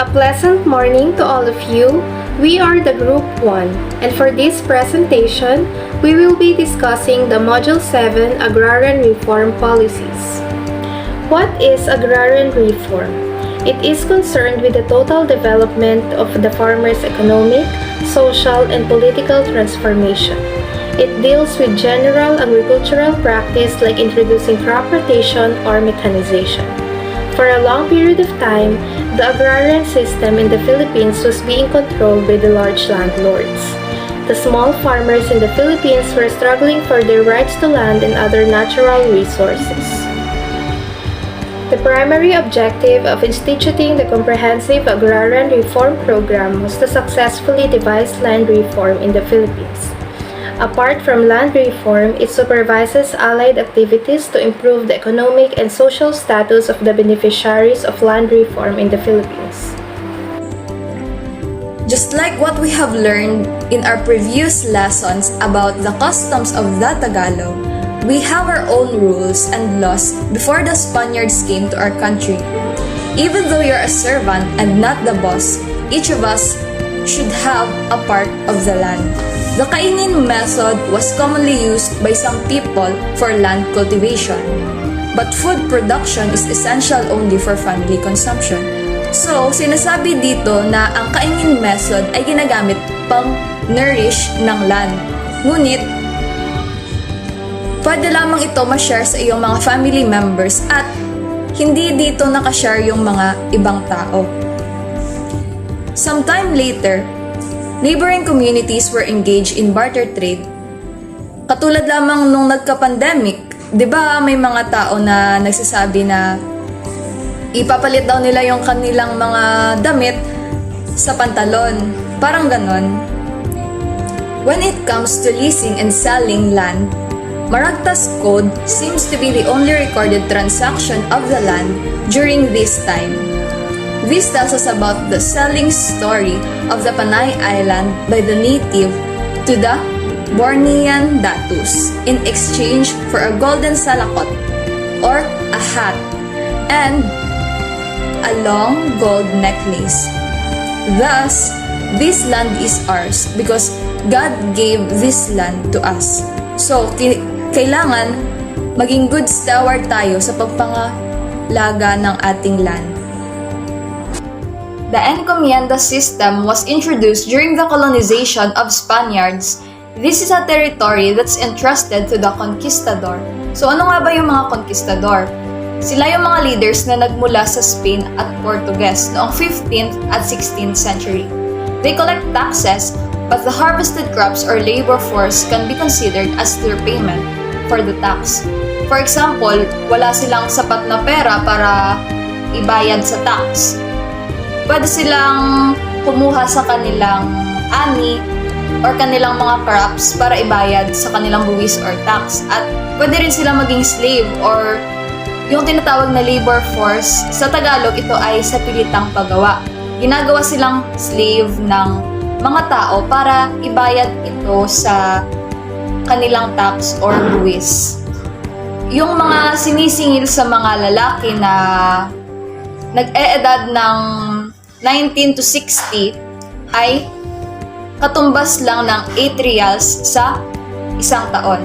pleasant morning to all of you. We are the Group 1, and for this presentation, we will be discussing the Module 7 Agrarian Reform Policies. What is Agrarian Reform? It is concerned with the total development of the farmer's economic, social, and political transformation. It deals with general agricultural practice like introducing crop rotation or mechanization. For a long period of time, the agrarian system in the Philippines was being controlled by the large landlords. The small farmers in the Philippines were struggling for their rights to land and other natural resources. The primary objective of instituting the Comprehensive Agrarian Reform Program was to successfully devise land reform in the Philippines. Apart from land reform, it supervises allied activities to improve the economic and social status of the beneficiaries of land reform in the Philippines. Just like what we have learned in our previous lessons about the customs of the Tagalog, we have our own rules and laws before the Spaniards came to our country. Even though you're a servant and not the boss, each of us should have a part of the land. The kainin method was commonly used by some people for land cultivation, but food production is essential only for family consumption. So, sinasabi dito na ang kainin method ay ginagamit pang nourish ng land. Ngunit, pwede lamang ito ma-share sa iyong mga family members at hindi dito nakashare yung mga ibang tao. Sometime later, neighboring communities were engaged in barter trade. Katulad lamang nung nagka-pandemic, 'di ba may mga tao na nagsasabi na ipapalit daw nila yung kanilang mga damit sa pantalon. Parang ganon. When it comes to leasing and selling land, Maragta's Code seems to be the only recorded transaction of the land during this time. This tells us about the selling story of the Panay Island by the native to the Bornean Datus in exchange for a golden salakot or a hat and a long gold necklace. Thus, this land is ours because God gave this land to us. So, kailangan maging good steward tayo sa pagpangalaga ng ating land. The encomienda system was introduced during the colonization of Spaniards. This is a territory that's entrusted to the conquistador. So ano nga ba yung mga conquistador? Sila yung mga leaders na nagmula sa Spain at Portuguese noong 15th at 16th century. They collect taxes, but the harvested crops or labor force can be considered as their payment for the tax. For example, wala silang sapat na pera para ibayad sa tax. Pwede silang kumuha sa kanilang ani or kanilang mga crops para ibayad sa kanilang buwis or tax. At pwede rin silang maging slave or yung tinatawag na labor force. Sa Tagalog, ito ay sa pilitang paggawa. Ginagawa silang slave ng mga tao para ibayad ito sa kanilang tax or buwis. Yung mga sinisingil sa mga lalaki na nag-eedad ng 19 to 60 ay katumbas lang ng 8 reals sa isang taon.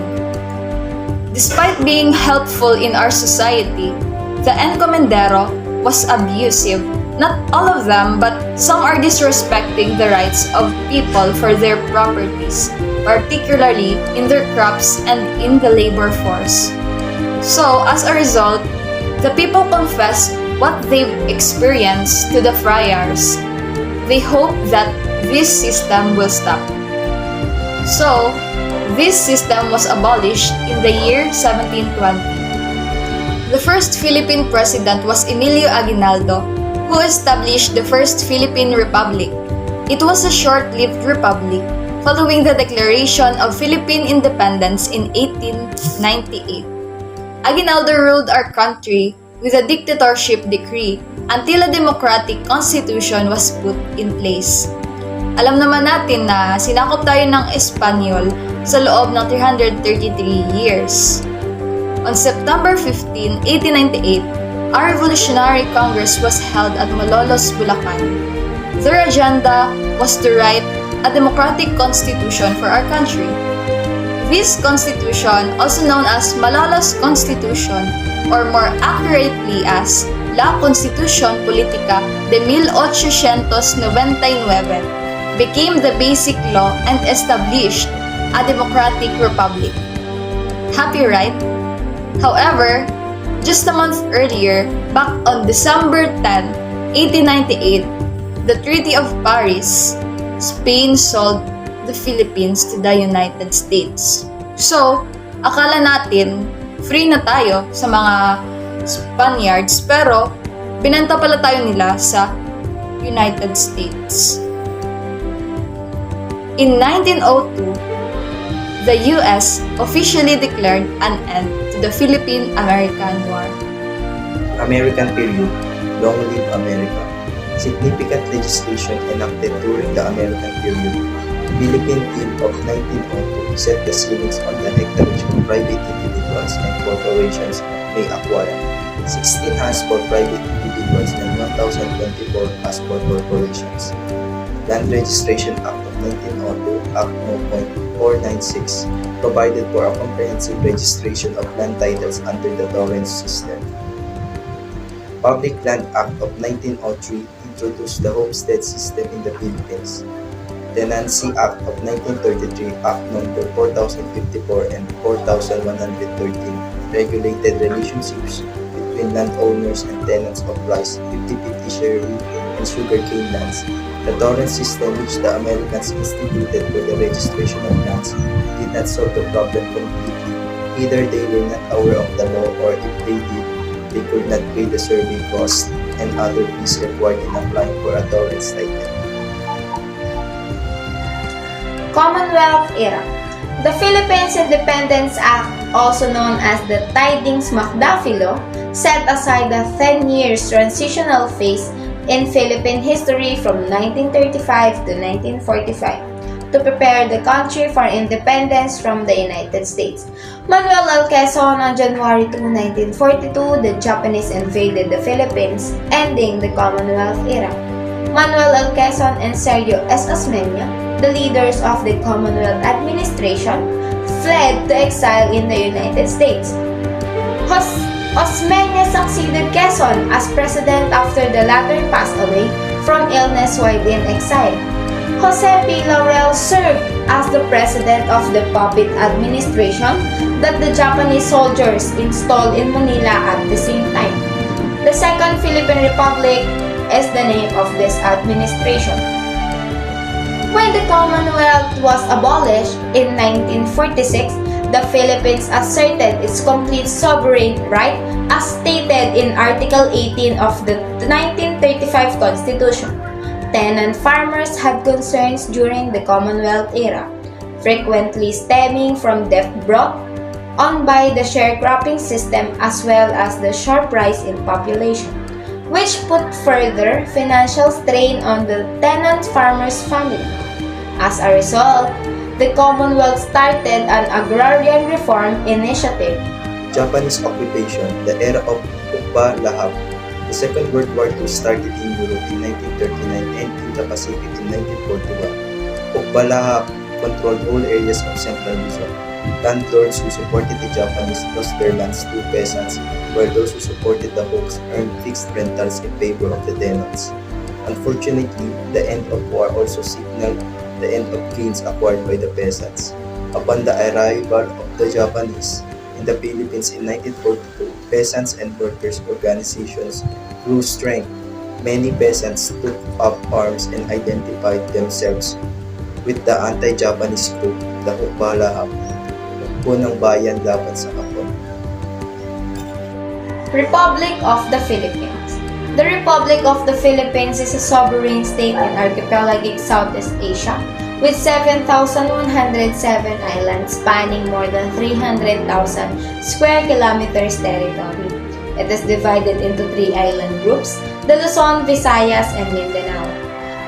Despite being helpful in our society, the encomendero was abusive. Not all of them, but some are disrespecting the rights of people for their properties, particularly in their crops and in the labor force. So, as a result, the people confess what they've experienced to the friars. They hope that this system will stop. So, this system was abolished in the year 1720. The first Philippine president was Emilio Aguinaldo, who established the first Philippine Republic. It was a short-lived republic following the declaration of Philippine independence in 1898. Aguinaldo ruled our country with a dictatorship decree until a democratic constitution was put in place. Alam naman natin na sinakop tayo ng Espanyol sa loob ng 333 years. On September 15, 1898, a revolutionary congress was held at Malolos, Bulacan. Their agenda was to write a democratic constitution for our country. This constitution, also known as Malolos Constitution, or more accurately as La Constitución Política de 1899, became the basic law and established a democratic republic. Happy, right? However, just a month earlier, back on December 10, 1898, the Treaty of Paris, Spain sold the Philippines to the United States. So, akala natin free na tayo sa mga Spaniards, pero binenta pala tayo nila sa United States. In 1902, the US officially declared an end to the Philippine-American War. American period, Long Live America. Significant legislation enacted during the American period. Philippine Bill of 1902 set the ceilings on the hectareage of private individuals and corporations may acquire. 16 has for private individuals and 1,024 has for corporations. Land Registration Act of 1902, Act No. 496, provided for a comprehensive registration of land titles under the Torrens system. Public Land Act of 1903 introduced the homestead system in the Philippines. Tenancy Act of 1933, Act No. 4054 and 4113, regulated relationships between landowners and tenants of rice, 50-50 sharing, and sugarcane lands. The Torrens system, which the Americans instituted for the registration of lands, did not solve the problem completely. Either they were not aware of the law, or if they did, they could not pay the survey costs and other fees required in applying for a Torrens title. Commonwealth era. The Philippines Independence Act, also known as the Tidings-McDuffie Law, set aside a 10 years transitional phase in Philippine history from 1935 to 1945 to prepare the country for independence from the United States. Manuel L. Quezon on January 2, 1942, the Japanese invaded the Philippines, ending the Commonwealth era. Manuel L. Quezon and Sergio S. Osmeña, the leaders of the Commonwealth administration, fled to exile in the United States. Osmeña succeeded Quezon as president after the latter passed away from illness while in exile. Jose P. Laurel served as the president of the puppet administration that the Japanese soldiers installed in Manila at the same time. The Second Philippine Republic is the name of this administration. When the Commonwealth was abolished in 1946, the Philippines asserted its complete sovereign right as stated in Article 18 of the 1935 Constitution. Tenant farmers had concerns during the Commonwealth era, frequently stemming from debt brought on by the sharecropping system as well as the sharp rise in population, which put further financial strain on the tenant farmers' family. As a result, the Commonwealth started an Agrarian Reform initiative. Japanese occupation, the era of Ukba Lahab. The Second World War II started in Europe in 1939 and in the Pacific in 1941. Ukba Lahab controlled all areas of Central Luzon. Landlords who supported the Japanese lost their lands to peasants, while those who supported the Hawks earned fixed rentals in favor of the tenants. Unfortunately, the end of war also signaled the end of gains acquired by the peasants. Upon the arrival of the Japanese in the Philippines in 1942, peasants and workers' organizations grew strength. Many peasants took up arms and identified themselves with the anti-Japanese group, the Hukbalahap, Hukbo ng Bayan laban sa Hapon. Republic of the Philippines. The Republic of the Philippines is a sovereign state in archipelagic Southeast Asia with 7,107 islands spanning more than 300,000 square kilometers territory. It is divided into 3 island groups, the Luzon, Visayas, and Mindanao.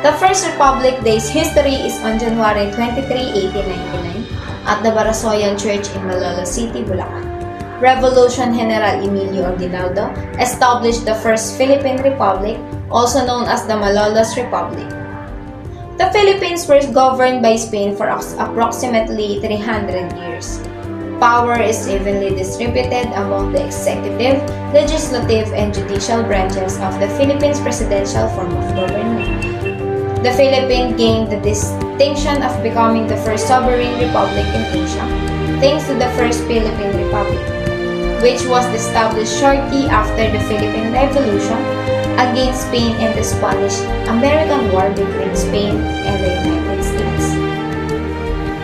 The first Republic Day's history is on January 23, 1899 at the Barasoyan Church in Malolos City, Bulacan. Revolution General Emilio Aguinaldo established the First Philippine Republic, also known as the Malolos Republic. The Philippines were governed by Spain for approximately 300 years. Power is evenly distributed among the executive, legislative, and judicial branches of the Philippines presidential form of government. The Philippines gained the distinction of becoming the first sovereign republic in Asia, thanks to the First Philippine Republic, which was established shortly after the Philippine Revolution against Spain and the Spanish-American War between Spain and the United States.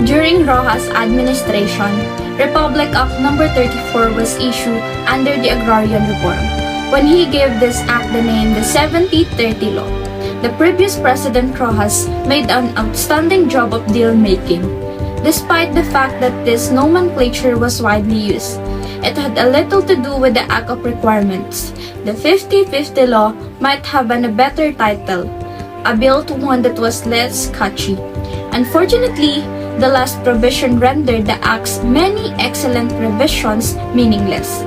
During Rojas' administration, Republic Act No. 34 was issued under the Agrarian Reform, when he gave this act the name the 70-30 Law. The previous President Rojas made an outstanding job of deal-making. Despite the fact that this nomenclature was widely used, it had a little to do with the Act of Requirements. The 50-50 Law might have been a better title, a bill to one that was less catchy. Unfortunately, the last provision rendered the Act's many excellent provisions meaningless.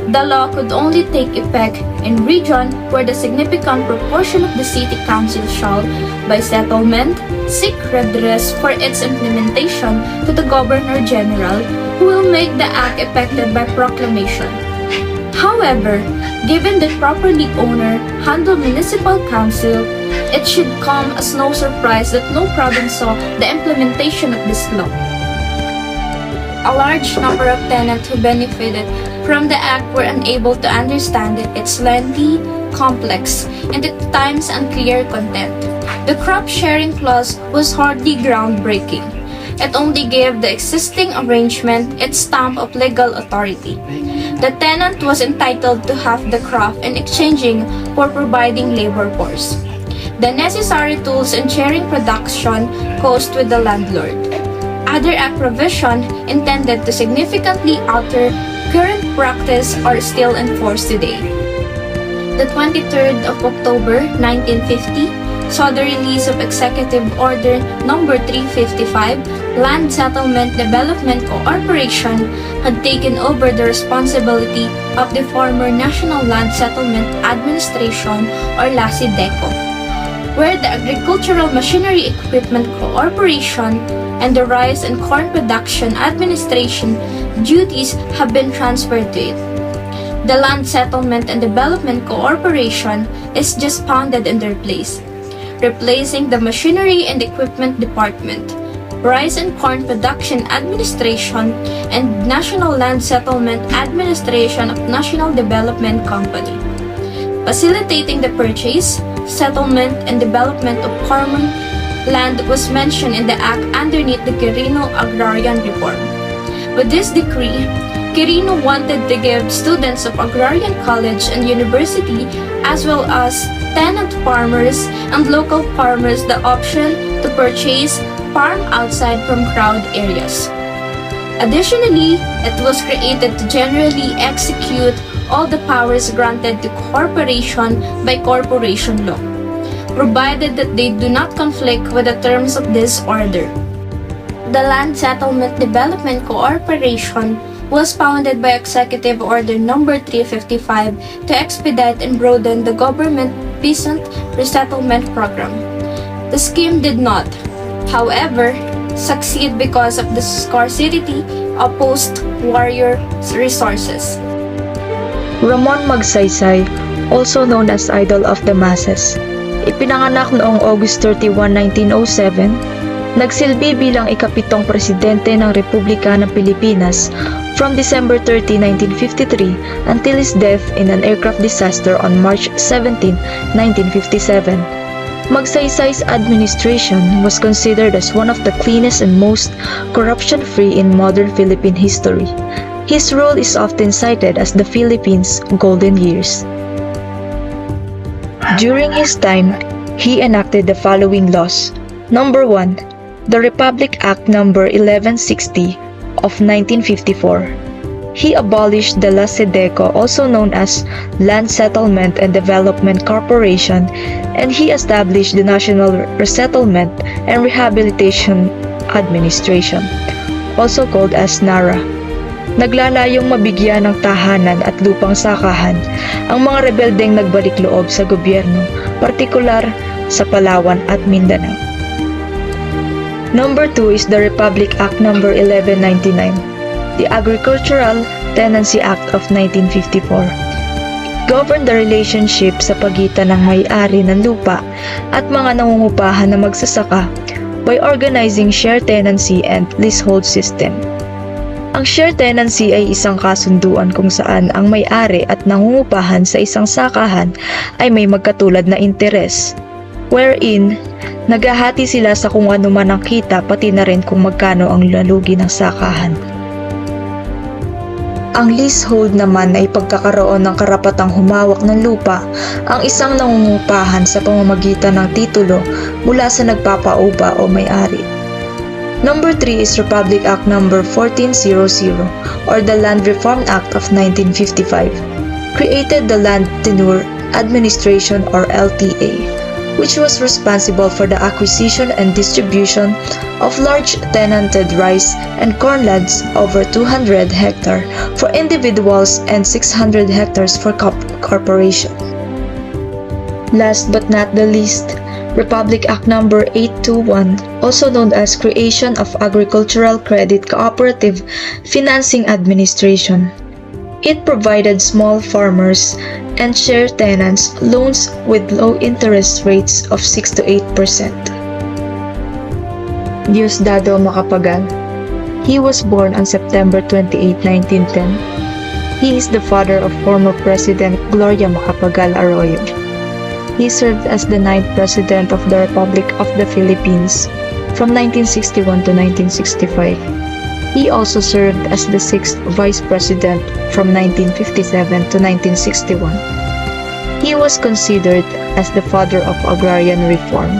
The law could only take effect in region where the significant proportion of the city council shall, by settlement, seek redress for its implementation to the Governor General, who will make the act effective by proclamation. However, given that properly owner handle municipal council, it should come as no surprise that no province saw the implementation of this law. A large number of tenants who benefited from the act were unable to understand its lengthy, complex, and at times unclear content. The crop sharing clause was hardly groundbreaking. It only gave the existing arrangement its stamp of legal authority. The tenant was entitled to half the crop in exchanging for providing labor force. The necessary tools in sharing production cost with the landlord. Other act provision intended to significantly alter current practice are still in force today. The 23rd of October 1950 saw the release of Executive Order No. 355, Land Settlement Development Corporation had taken over the responsibility of the former National Land Settlement Administration or LASIDECO, where the Agricultural Machinery Equipment Corporation and the Rice and Corn Production Administration duties have been transferred to it. The Land Settlement and Development Corporation is just founded in their place, replacing the Machinery and Equipment Department, Rice and Corn Production Administration, and National Land Settlement Administration of National Development Company, facilitating the purchase, settlement, and development of common land was mentioned in the Act underneath the Quirino Agrarian Reform. With this decree, Quirino wanted to give students of Agrarian College and University, as well as tenant farmers and local farmers, the option to purchase farm outside from crowd areas. Additionally, it was created to generally execute all the powers granted to corporation by corporation law, provided that they do not conflict with the terms of this order. The Land Settlement Development Corporation was founded by Executive Order No. 355 to expedite and broaden the government peasant resettlement program. The scheme did not, however, succeed because of the scarcity of post-warrior resources. Ramon Magsaysay, also known as Idol of the Masses, ipinanganak noong August 31, 1907, nagsilbi bilang ikapitong presidente ng Republika ng Pilipinas from December 30, 1953 until his death in an aircraft disaster on March 17, 1957. Magsaysay's administration was considered as one of the cleanest and most corruption-free in modern Philippine history. His rule is often cited as the Philippines' golden years. During his time, he enacted the following laws. Number 1. The Republic Act No. 1160 of 1954. He abolished the LASIDECO, also known as Land Settlement and Development Corporation, and he established the National Resettlement and Rehabilitation Administration, also called as NARA. Naglalayong mabigyan ng tahanan at lupang sakahan ang mga rebeldeng nagbalik loob sa gobyerno, partikular sa Palawan at Mindanao. Number 2 is the Republic Act No. 1199, the Agricultural Tenancy Act of 1954. Govern the relationship sa pagitan ng may-ari ng lupa at mga nangungupahan na magsasaka by organizing share tenancy and leasehold system. Ang share tenancy ay isang kasunduan kung saan ang may-ari at nangungupahan sa isang sakahan ay may magkatulad na interes, wherein naghahati sila sa kung ano man ang kita pati na rin kung magkano ang lalugi ng sakahan. Ang leasehold naman ay pagkakaroon ng karapatang humawak ng lupa ang isang nangungupahan sa pamamagitan ng titulo mula sa nagpapaupa o may-ari. Number 3 is Republic Act No. 1400 or the Land Reform Act of 1955, created the Land Tenure Administration or LTA, which was responsible for the acquisition and distribution of large tenanted rice and corn lands over 200 hectares for individuals and 600 hectares for corporation. Last but not the least, Republic Act No. 821, also known as Creation of Agricultural Credit Cooperative Financing Administration. It provided small farmers and share tenants loans with low interest rates of 6 to 8%. Diosdado Macapagal. He was born on September 28, 1910. He is the father of former President Gloria Macapagal Arroyo. He served as the 9th President of the Republic of the Philippines from 1961 to 1965. He also served as the 6th Vice President from 1957 to 1961. He was considered as the father of Agrarian Reform.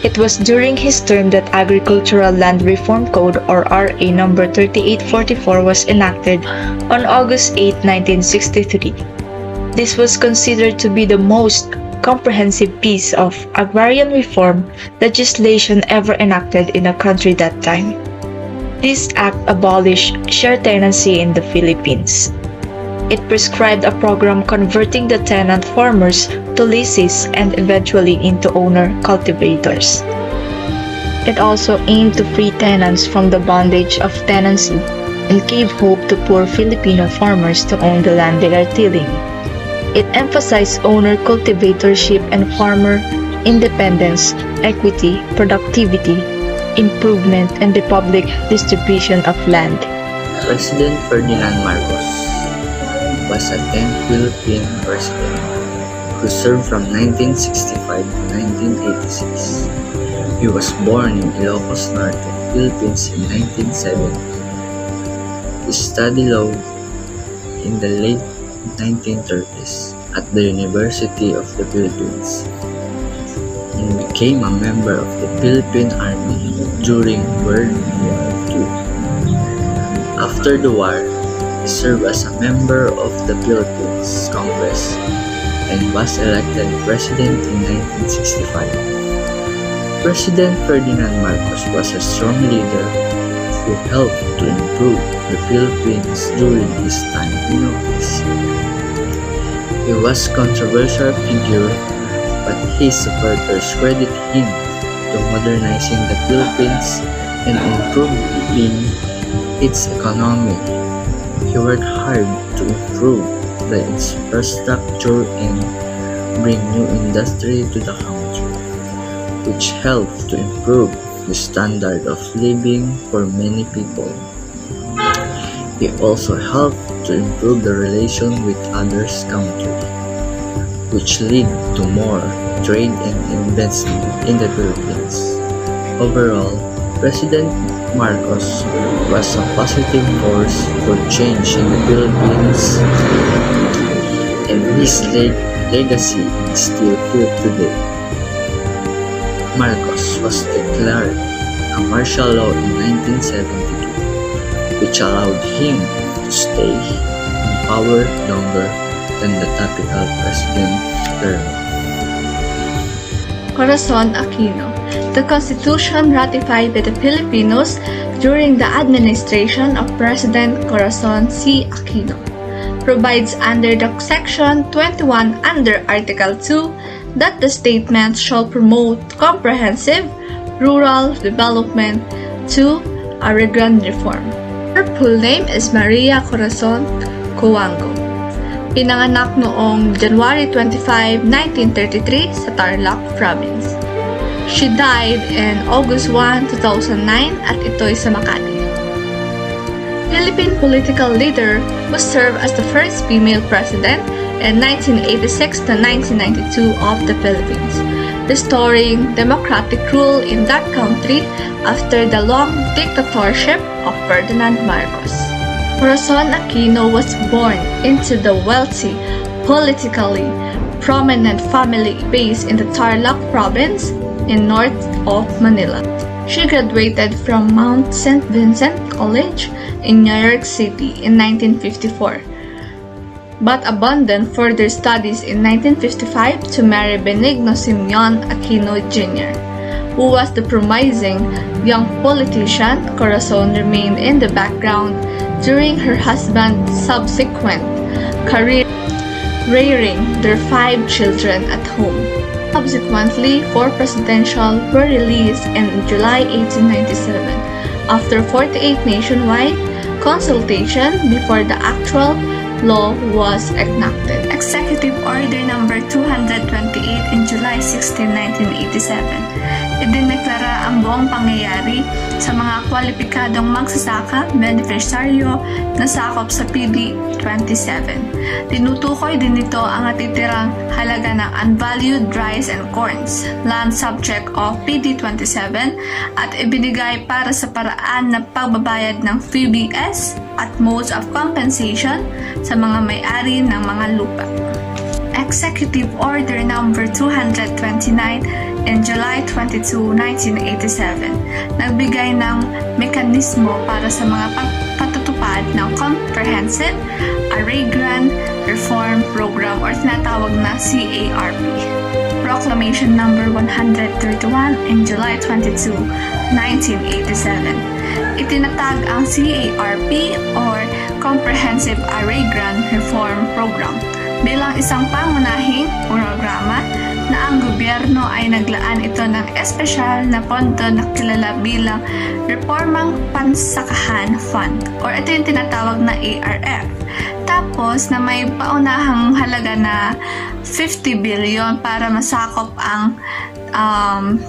It was during his term that Agricultural Land Reform Code or RA No. 3844 was enacted on August 8, 1963. This was considered to be the most comprehensive piece of agrarian reform legislation ever enacted in a country that time. This act abolished share tenancy in the Philippines. It prescribed a program converting the tenant farmers to leases and eventually into owner cultivators. It also aimed to free tenants from the bondage of tenancy and gave hope to poor Filipino farmers to own the land they are tilling. It emphasized owner cultivatorship and farmer independence, equity, productivity, improvement, and the public distribution of land. President Ferdinand Marcos was a 10th Philippine president who served from 1965 to 1986. He was born in Ilocos Norte, Philippines in 1970. He studied law in the late 1930s at the University of the Philippines and became a member of the Philippine Army during World War II. After the war, he served as a member of the Philippines Congress and was elected president in 1965. President Ferdinand Marcos was a strong leader who helped to improve the Philippines during his time in office. He was a controversial figure, but his supporters credit him to modernizing the Philippines and improving its economy. He worked hard to improve the infrastructure and bring new industry to the country, which helped to improve the standard of living for many people. He also helped to improve the relation with other countries, which led to more trade and investment in the Philippines. Overall, President Marcos was a positive force for change in the Philippines, and his legacy is still felt today. Marcos was declared a martial law in 1972, which allowed him to stay in power longer than the typical president term. Corazon Aquino. The Constitution ratified by the Filipinos during the administration of President Corazon C. Aquino, provides under the Section 21 under Article 2 that the statement shall promote comprehensive rural development to Agrarian Reform. Her full name is Maria Corazon Coango. Pinanganak noong January 25, 1933 sa Tarlac Province. She died in August 1, 2009 at ito'y sa Makati. Philippine political leader who served as the first female president in 1986 to 1992 of the Philippines, restoring democratic rule in that country after the long dictatorship of Ferdinand Marcos. Corazon Aquino was born into the wealthy, politically prominent family based in the Tarlac province in north of Manila. She graduated from Mount St. Vincent College in New York City in 1954, but abandoned further studies in 1955 to marry Benigno Simeon Aquino Jr., who was the promising young politician. Corazon remained in the background during her husband's subsequent career, rearing their 5 children at home. Subsequently, 4 presidential were released in July 1897 after 48 nationwide consultation before the actual law was enacted. Executive Order Number 228 in July 16, 1987. Idineklara ang buong pangyayari sa mga kwalipikadong magsasaka, beneficiaryo na sakop sa PD 27. Tinutukoy din nito ang natitirang halaga ng unvalued rice and corns, land subject of PD 27 at ibinigay para sa paraan na pagbabayad ng PBS at modes of compensation sa mga may-ari ng mga lupa. Executive Order Number 229 in July 22, 1987, nagbigay ng mekanismo para sa mga patutupad ng Comprehensive Agrarian Reform Program or tinatawag na CARP. Proclamation Number 131 in July 22, 1987. Itinatag ang CARP or Comprehensive Agrarian Reform Program bilang isang pangunahing programa na ang gobyerno ay naglaan ito ng espesyal na pondo na kilala bilang Reformang Pansakahan Fund or ito yung tinatawag na ARF. Tapos na may paunahang halaga na 50 billion para masakop ang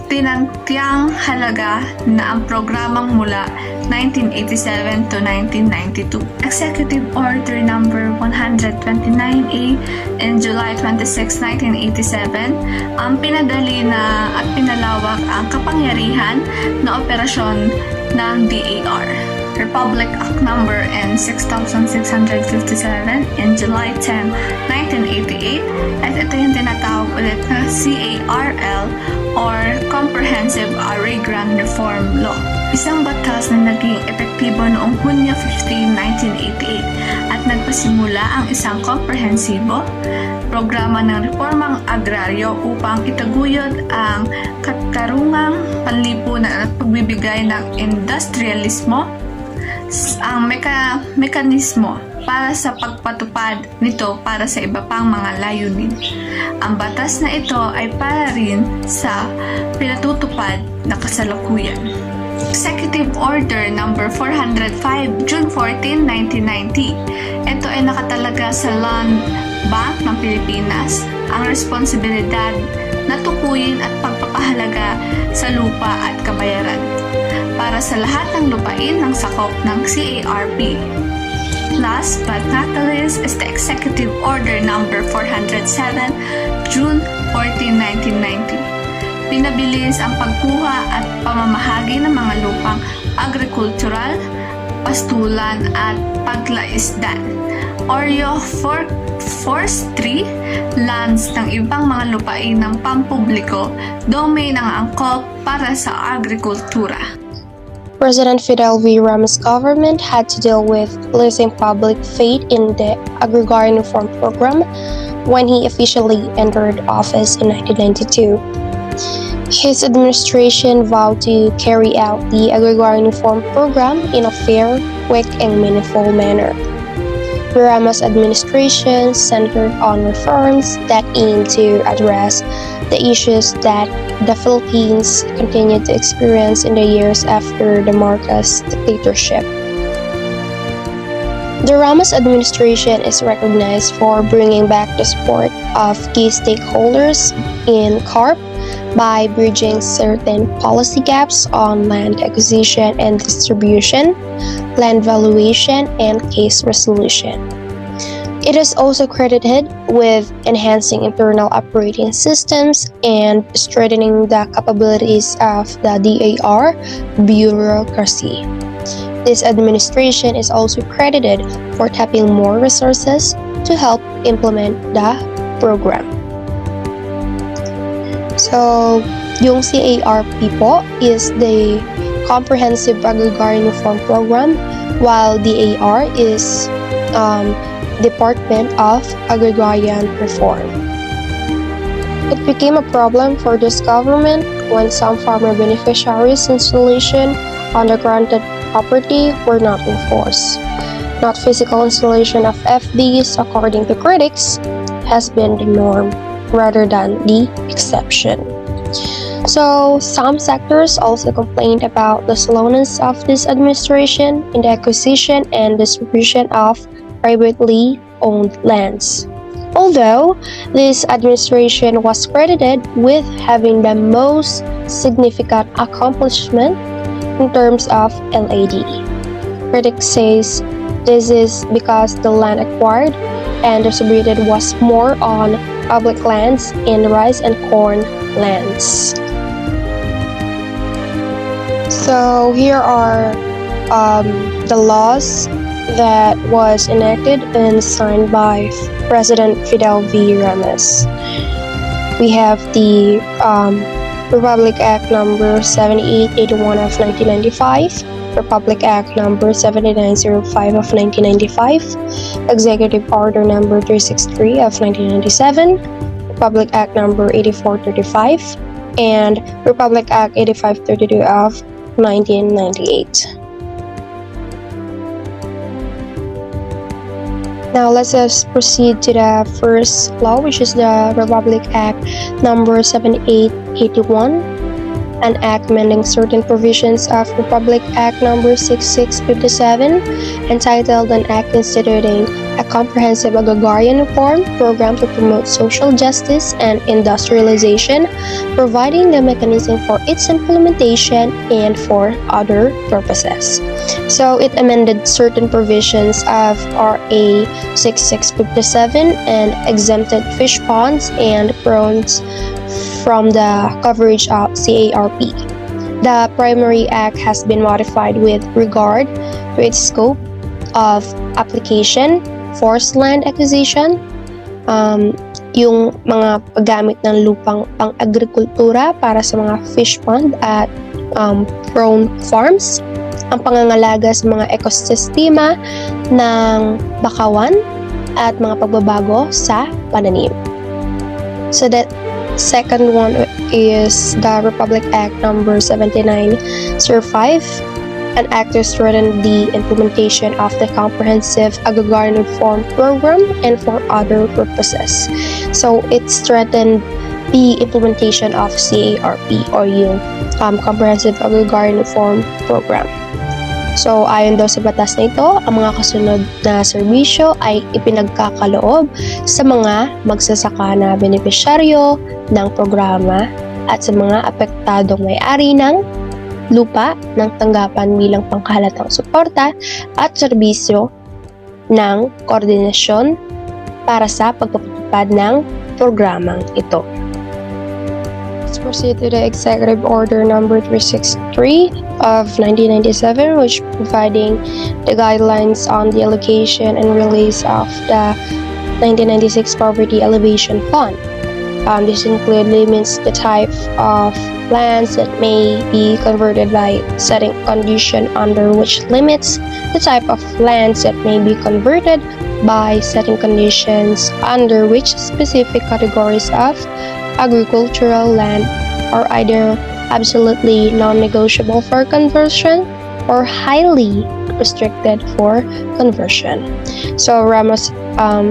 tinantiang halaga na ang programang mula 1987 to 1992. Executive Order Number 129A in July 26, 1987 ang pinadali na at pinalawak ang kapangyarihan na operasyon ng DAR. Republic Act Number N 6657 in July 10, 1988 at ito yung tinatawag ulit na CARL or Comprehensive Agrarian Reform Law. Isang batas na naging epektibo noong Hunyo 15, 1988 at nagpasimula ang isang komprehensibo programa ng reformang agraryo upang itaguyod ang katarungang panlipunan at pagbibigay ng industrialismo ang mekanismo para sa pagpatupad nito para sa iba pang mga layunin. Ang batas na ito ay para rin sa pinatutupad na kasalukuyan. Executive Order Number 405, June 14, 1990. Ito ay nakatalaga sa Land Bank ng Pilipinas ang responsibilidad na tukuyin at pagpapahalaga sa lupa at kabayaran para sa lahat ng lupain ng sakop ng CARP. Last but not the least is the Executive Order Number 407, June 14, 1990. Pinabilis ang pagkuha at pamamahagi ng mga lupang agricultural, pastulan at paglaisdan or yung forestry lands ng ibang mga lupain ng pampubliko, domain ng angkop para sa agrikultura. President Fidel V. Ramos' government had to deal with losing public faith in the Agrarian Reform Program when he officially entered office in 1992. His administration vowed to carry out the Agrarian Reform program in a fair, quick, and meaningful manner. Rama's administration centered on reforms that aim to address the issues that the Philippines continued to experience in the years after the Marcos dictatorship. The Ramos administration is recognized for bringing back the support of key stakeholders in CARP by bridging certain policy gaps on land acquisition and distribution, land valuation, and case resolution. It is also credited with enhancing internal operating systems and strengthening the capabilities of the DAR bureaucracy. This administration is also credited for tapping more resources to help implement the program. So, yung CARP po is the Comprehensive Agrarian Reform Program, while DAR is Department of Agrarian Reform. It became a problem for this government when some farmer beneficiaries' installation on the granted property were not enforced. Not physical installation of FBs, according to critics, has been the norm rather than the exception. So, some sectors also complained about the slowness of this administration in the acquisition and distribution of privately owned lands. Although this administration was credited with having the most significant accomplishment in terms of LAD. Critics says this is because the land acquired and distributed was more on public lands and rice and corn lands. So here are the laws that was enacted and signed by President Fidel V. Ramos. We have the Republic Act number 7881 of 1995, Republic Act number 7905 of 1995, Executive Order number 363 of 1997, Republic Act number 8435, and Republic Act 8532 of 1998. Now let's just proceed to the first law, which is the Republic Act number 7881, an act amending certain provisions of Republic Act number 6657, entitled an act instituting a comprehensive agrarian reform program to promote social justice and industrialization, providing the mechanism for its implementation and for other purposes. So it amended certain provisions of RA 6657 and exempted fish ponds and prawns from the coverage of CARP. The primary act has been modified with regard to its scope of application, forced land acquisition, yung mga paggamit ng lupang pang-agrikultura para sa mga fish pond at prawn farms, ang pangangalaga sa mga ekosistema ng bakawan at mga pagbabago sa pananim. So that second one is the Republic Act number 7905, an act to strengthen the implementation of the Comprehensive Agrarian Reform Program and for other purposes. So it strengthened the implementation of CARP or yung Comprehensive Agrarian Reform Program. So, ayon daw sa batas na ito, ang mga kasunod na serbisyo ay ipinagkakaloob sa mga magsasaka na benepisyaryo ng programa at sa mga apektadong may-ari ng lupa ng tanggapan bilang pangkahalatang suporta at serbisyo ng koordinasyon para sa pagpapatupad ng programang ito. Let's proceed to the Executive Order number 363 of 1997, which providing the guidelines on the allocation and release of the 1996 Poverty Alleviation Fund. This include limits the type of lands that may be converted by setting condition under which limits the type of lands that may be converted by setting conditions under which specific categories of agricultural land are either absolutely non-negotiable for conversion or highly restricted for conversion. So Ramos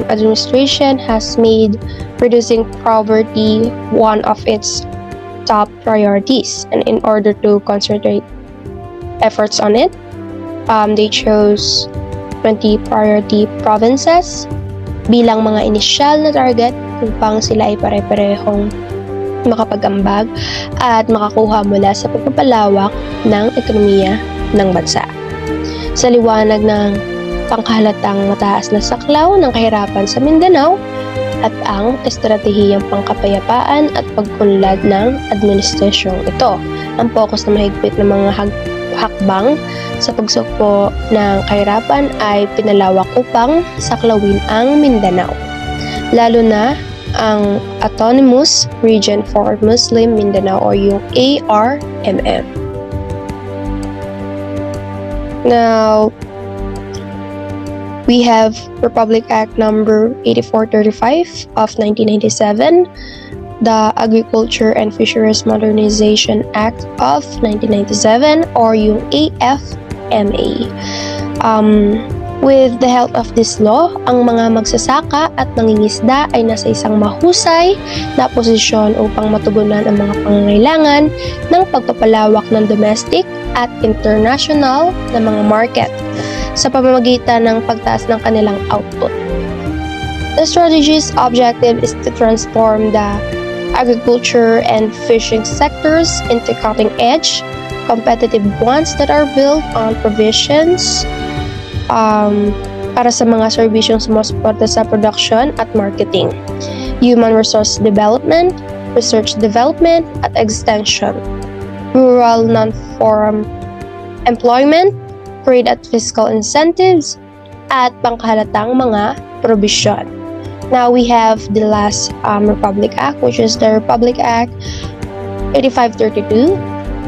administration has made reducing poverty one of its top priorities, and in order to concentrate efforts on it, they chose 20 priority provinces bilang mga initial na target upang sila ay pare-parehong makapag-ambag at makakuha mula sa pagpapalawak ng ekonomiya ng bansa. Sa liwanag ng pangkahalatang mataas na saklaw ng kahirapan sa Mindanao at ang estratehiyang pangkapayapaan at pagkunlad ng administrasyong ito, ang focus na mahigpit ng mga hakbang sa pagsukpo ng kahirapan ay pinalawak upang saklawin ang Mindanao, lalo na ang Autonomous Region for Muslim Mindanao o yung ARMM. Now, we have Republic Act number 8435 of 1997, the Agriculture and Fisheries Modernization Act of 1997 or yung AFMA. With the help of this law, ang mga magsasaka at mangingisda ay nasa isang mahusay na posisyon upang matugunan ang mga pangangailangan ng pagpapalawak ng domestic at international na mga market sa pamamagitan ng pagtaas ng kanilang output. The strategy's objective is to transform the agriculture and fishing sectors into cutting-edge, competitive ones that are built on provisions para sa mga serbisyong sumusuporta sa production at marketing, human resource development, research development at extension, rural non-farm employment, trade at fiscal incentives, at pangkahalatang mga probisyon. Now we have the last Republic Act, which is the Republic Act 8532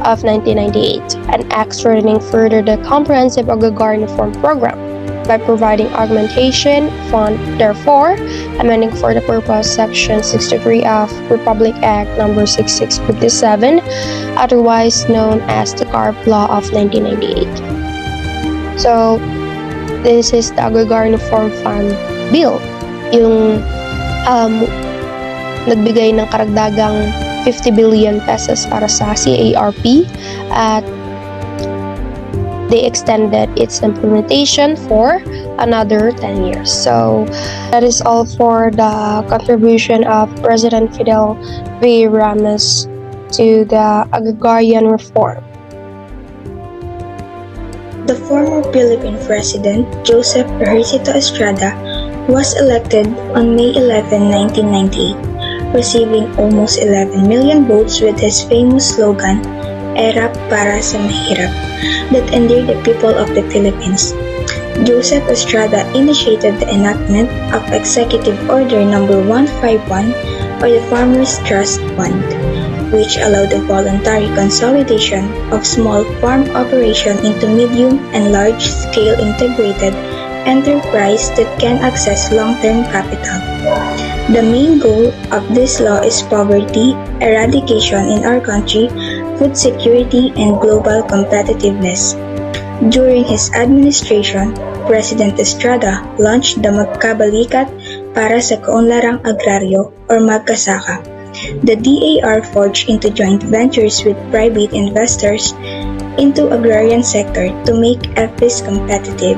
of 1998, an act strengthening further the comprehensive Agrarian Reform program by providing augmentation fund, therefore amending for the purpose Section 63 of Republic Act number 6657, otherwise known as the CARP Law of 1998. So, this is the Agrarian Reform Fund Bill, yung nagbigay ng karagdagang 50 billion pesos para sa CARP at they extended its implementation for another 10 years. So that is all for the contribution of President Fidel V. Ramos to the Agrarian Reform. The former Philippine President Joseph Ejercito Estrada was elected on May 11, 1998, receiving almost 11 million votes with his famous slogan, "Era para sa mahirap," that endeared the people of the Philippines. Joseph Estrada initiated the enactment of Executive Order Number 151 or the Farmers Trust Fund, which allowed the voluntary consolidation of small farm operation into medium and large-scale integrated enterprise that can access long-term capital. The main goal of this law is poverty eradication in our country, food security, and global competitiveness. During his administration, President Estrada launched the Magkabalikat para sa Kaunlarang Agraryo or Magkasaka. The DAR forged into joint ventures with private investors into agrarian sector to make FPIs competitive.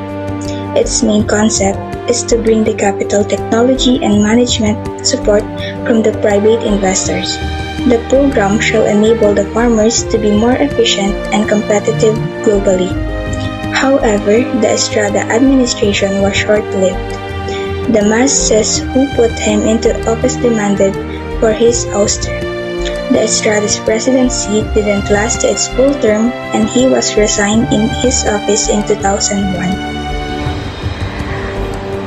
Its main concept is to bring the capital, technology, and management support from the private investors. The program shall enable the farmers to be more efficient and competitive globally. However, the Estrada administration was short-lived. The masses who put him into office demanded for his ouster. The Estrada's presidency didn't last its full term and he was resigned in his office in 2001.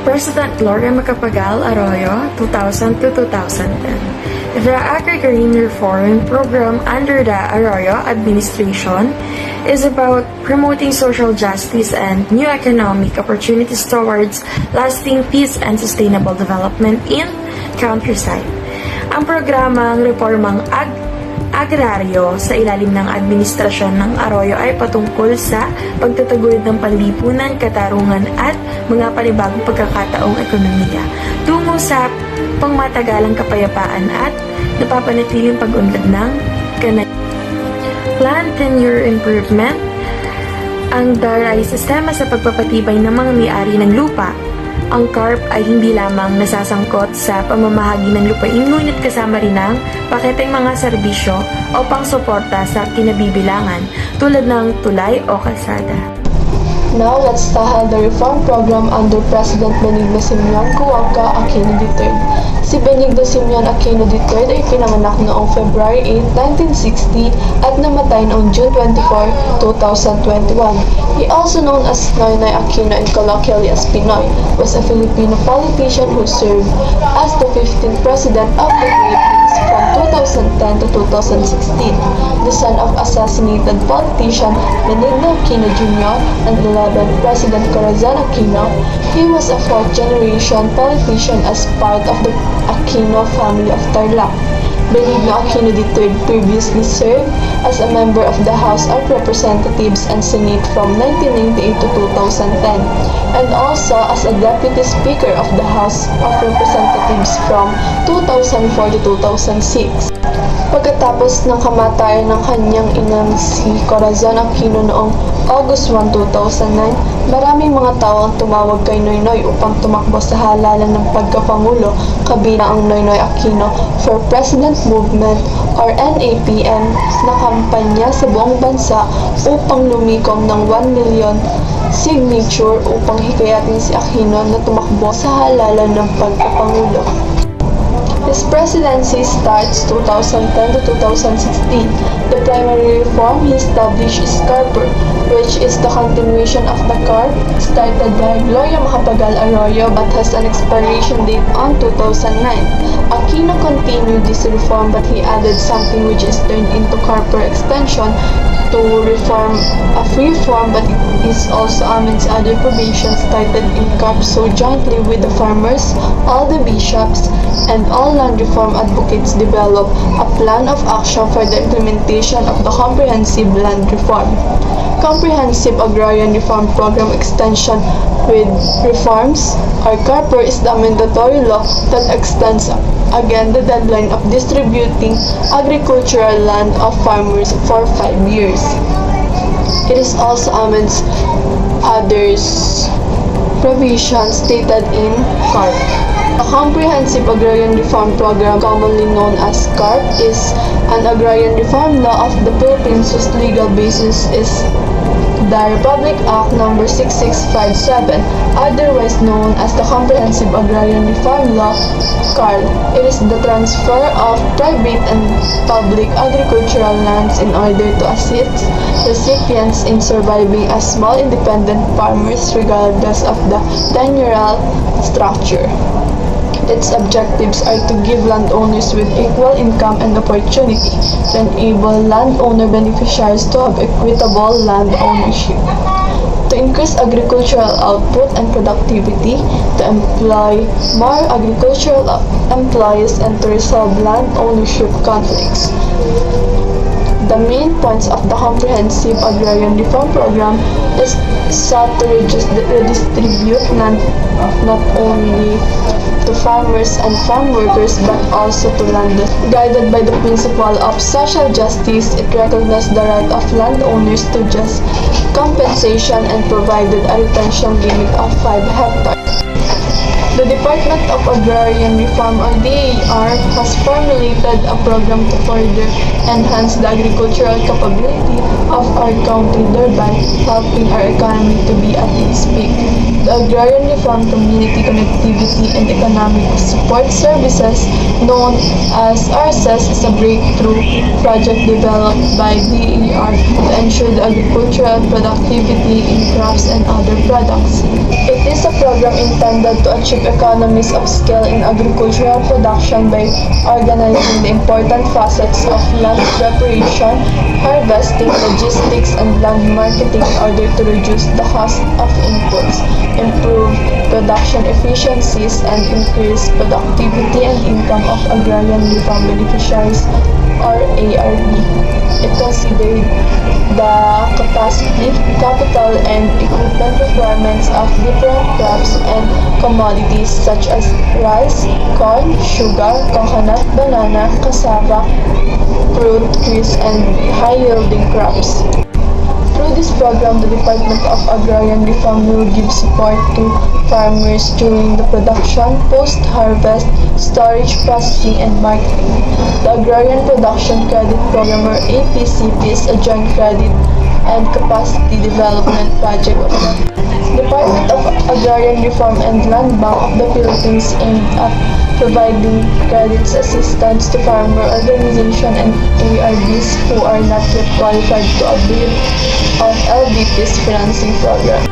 President Gloria Macapagal Arroyo, 2000 to 2010. The Agrarian Reform program under the Arroyo administration is about promoting social justice and new economic opportunities towards lasting peace and sustainable development in countryside. Ang programang reformang agraryo sa ilalim ng administrasyon ng Arroyo ay patungkol sa pagtataguyod ng panlipunan, katarungan at mga panibagong pagkakataong ekonomiya tungo sa pangmatagalang kapayapaan at napapanatiling pag-unlad ng kanayunan. Land tenure improvement. Ang DAR ay sistema sa pagpapatibay ng mga may-ari ng lupa. Ang CARP ay hindi lamang nasasangkot sa pamamahagi ng lupain ngunit kasama rin ang paketeng mga serbisyo o pangsuporta sa kinabibilangan tulad ng tulay o kalsada. Now, let's tackle the reform program under President Benigno Simeon Cuauhca Aquino III. Si Benigno Simeon Aquino III ay pinanganak noong February 8, 1960 at namatay noong June 24, 2021. He also known as Noynoy Aquino and colloquially as Pinoy, was a Filipino politician who served as the 15th President of the Philippines from 2010 to 2016. The son of assassinated politician Benigno Aquino Jr. and 11th President Corazon Aquino, he was a fourth-generation politician as part of the Aquino family of Tarlac. Benigno Aquino III previously served as a member of the House of Representatives and Senate from 1998 to 2010, and also as a Deputy Speaker of the House of Representatives from 2004 to 2006. Pagkatapos ng kamatayan ng kanyang inang si Corazon Aquino noong August 1, 2009, maraming mga tao ang tumawag kay Noynoy upang tumakbo sa halalan ng pagkapangulo, kabilang ang Noynoy Aquino for President Movement or NAPM na kampanya sa buong bansa upang lumikom ng 1 million signature upang hikayatin si Aquino na tumakbo sa halalan ng pagkapangulo. His presidency starts 2010 to 2016. The primary reform he established is CARPER, which is the continuation of the CARP started by Gloria Macapagal Arroyo but has an expiration date on 2009. Aquino continued this reform but he added something which is turned into CARPER extension to reform a free form, but it is also amends other provisions started in CARP, so jointly with the farmers, all the bishops, and all land reform advocates develop a plan of action for the implementation of the comprehensive land reform. Comprehensive Agrarian Reform Program Extension with reforms, or CARPER, is the mandatory law that extends again the deadline of distributing agricultural land of farmers for 5 years. It is also amends others provisions stated in CARP. A Comprehensive Agrarian Reform Program, commonly known as CARP, is an agrarian reform law of the Philippines whose legal basis is the Republic Act No. 6657, otherwise known as the Comprehensive Agrarian Reform Law, CARL. It is the transfer of private and public agricultural lands in order to assist recipients in surviving as small independent farmers regardless of the tenurial structure. Its objectives are to give landowners with equal income and opportunity, to enable landowner beneficiaries to have equitable land ownership, to increase agricultural output and productivity, to employ more agricultural employees, and to resolve land ownership conflicts. The main points of the Comprehensive Agrarian Reform Program is sought to redistribute land not only to farmers and farm workers but also to landlords. Guided by the principle of social justice, it recognized the right of landowners to just compensation and provided a retention limit of 5 hectares. The Department of Agrarian Reform, or DAR, has formulated a program to further enhance the agricultural capability of our country, thereby helping our economy to be at its peak. The Agrarian Reform Community Connectivity and Economic Support Services, known as RSES, is a breakthrough project developed by DAR to ensure the agricultural productivity in crops and other products. It is a program intended to achieve economies of scale in agricultural production by organizing the important facets of land preparation, harvesting, logistics, and land marketing in order to reduce the cost of inputs. improve production efficiencies, and increase productivity and income of agrarian reform beneficiaries or ARB. It considered the capacity, capital, and equipment requirements of different crops and commodities such as rice, corn, sugar, coconut, banana, cassava, fruit, trees, and high-yielding crops. Through this program, the Department of Agrarian Reform will give support to farmers during the production, post-harvest, storage, processing, and marketing. The Agrarian Production Credit Program or APCP is a joint credit and capacity development project of the Department of Agrarian Reform and Land Bank of the Philippines aimed at providing credits assistance to farmer organizations and ARBs who are not yet qualified to avail of LBP's financing program.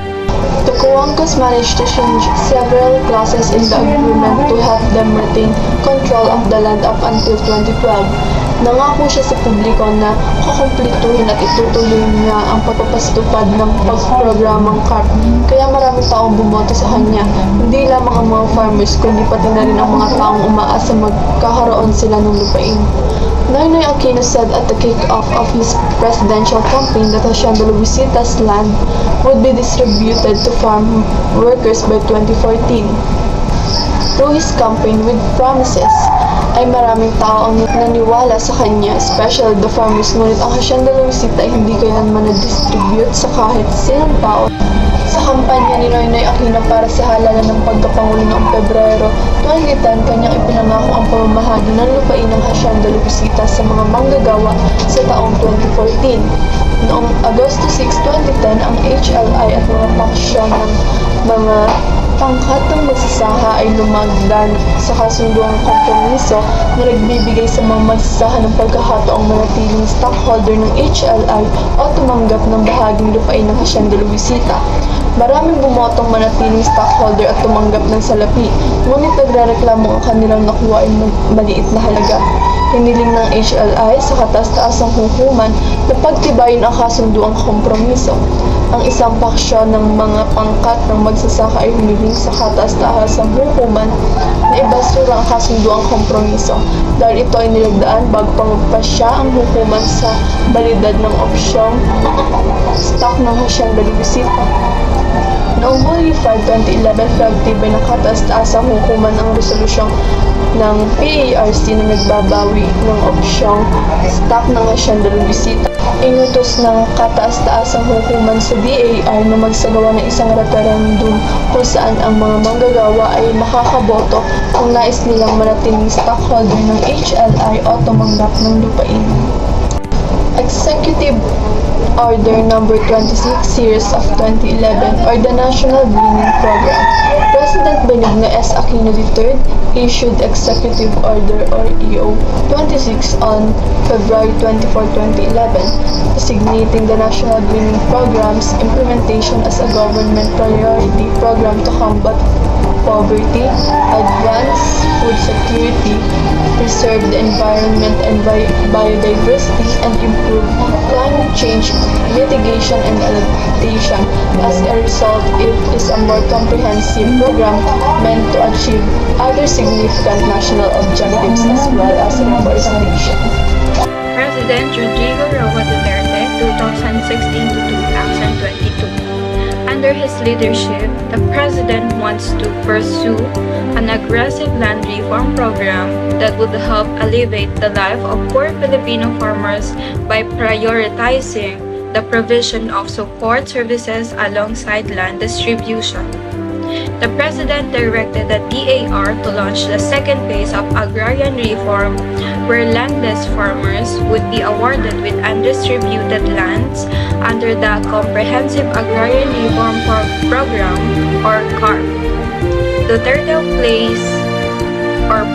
The Coangos managed to change several clauses in the agreement to help them retain control of the land up until 2012. Nangako siya sa publiko na kukumplituhin at itutuloy niya ang pagpapastupad ng pagprogramang CARP. Kaya maraming taong bumoto sa kanya. Hindi lamang ang mga farmers, kundi pati na rin ang mga taong umaasa magkakaroon sila ng lupain. Noynoy Aquino said at the kick-off of his presidential campaign that Hacienda Luisita's land would be distributed to farm workers by 2014. Through his campaign with promises, ay maraming tao ang naniwala sa kanya, especially the farmers, ngunit ang Hacienda Luisita ay hindi kailanman na-distribute sa kahit sinong tao. Sa kampanya ni Noynoy Aquino para sa halalan ng pagkapangulo noong Pebrero 2010, kanyang ipinangako ang pamamahagi ng lupain ng Hacienda Luisita sa mga manggagawa sa taong 2014. Noong Agosto 6, 2010, ang HLI at mga paksyon ng mga pangkat ng magsasaka ay lumagdan sa kasunduang kompromiso na nagbibigay sa mga magsasaka ng pagkakataong manatiling stockholder ng HLI o tumanggap ng bahaging lupain ng Hacienda Luisita. Maraming bumotong manatiling stockholder at tumanggap ng salapi, ngunit nagrereklamo ang kanilang nakuha ay maliit na halaga. Hiniling ng HLI sa kataas-taasang hukuman na pagtibayin ang kasunduang kompromiso. Ang isang paksyon ng mga pangkat ng magsasaka ay humiling sa kataas-taasang hukuman na ibasura ang kasunduang kompromiso dahil ito ay nilagdaan bago pa magpasya ang hukuman sa balidad ng opsyong stock ng Hacienda Luisita. Noong Hulyo 5, 2011, pinagtibay ng kataas-taasang hukuman ang resolusyong ng PARC na nagbabawi ng opsyong stock ng Hacienda Luisita. Inutos ng kataas-taasang hukuman sa DAR na magsagawa ng isang referendum kung saan ang mga manggagawa ay makakaboto kung nais nilang manatiling stockholder ng HLI o tumanggap ng lupain. Executive Order Number 26 Series of 2011 or the National Greening Program. President Benigno S. Aquino III issued Executive Order or EO 26 on February 24, 2011, designating the National Greening Program's implementation as a government priority program to combat poverty, advance food security, preserve the environment and biodiversity, and improve climate change mitigation and adaptation. As a result, it is a more comprehensive program meant to achieve other significant national objectives as well as reforestation. President Rodrigo Roa Duterte, 2016 to 2022. Under his leadership, the President wants to pursue an aggressive land reform program that would help alleviate the life of poor Filipino farmers by prioritizing the provision of support services alongside land distribution. The President directed the DAR to launch the second phase of Agrarian Reform, where landless farmers would be awarded with undistributed lands under the Comprehensive Agrarian Reform Program or CARP. Duterte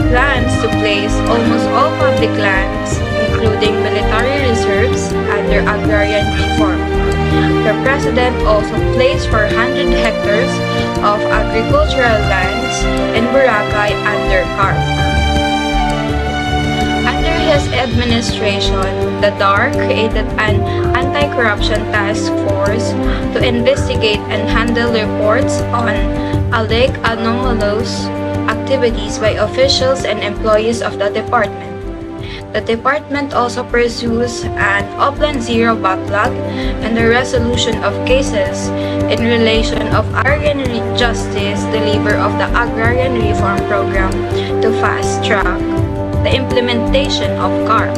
plans to place almost all public lands, including military reserves, under Agrarian Reform. The President also placed 400 hectares of agricultural lands in Boracay under CARP. Under his administration, the DAR created an Anti-Corruption Task Force to investigate and handle reports on alleged anomalous activities by officials and employees of the department. The department also pursues an Upland Zero backlog and the resolution of cases in relation of agrarian justice deliver of the Agrarian Reform Program to fast-track the implementation of CARP.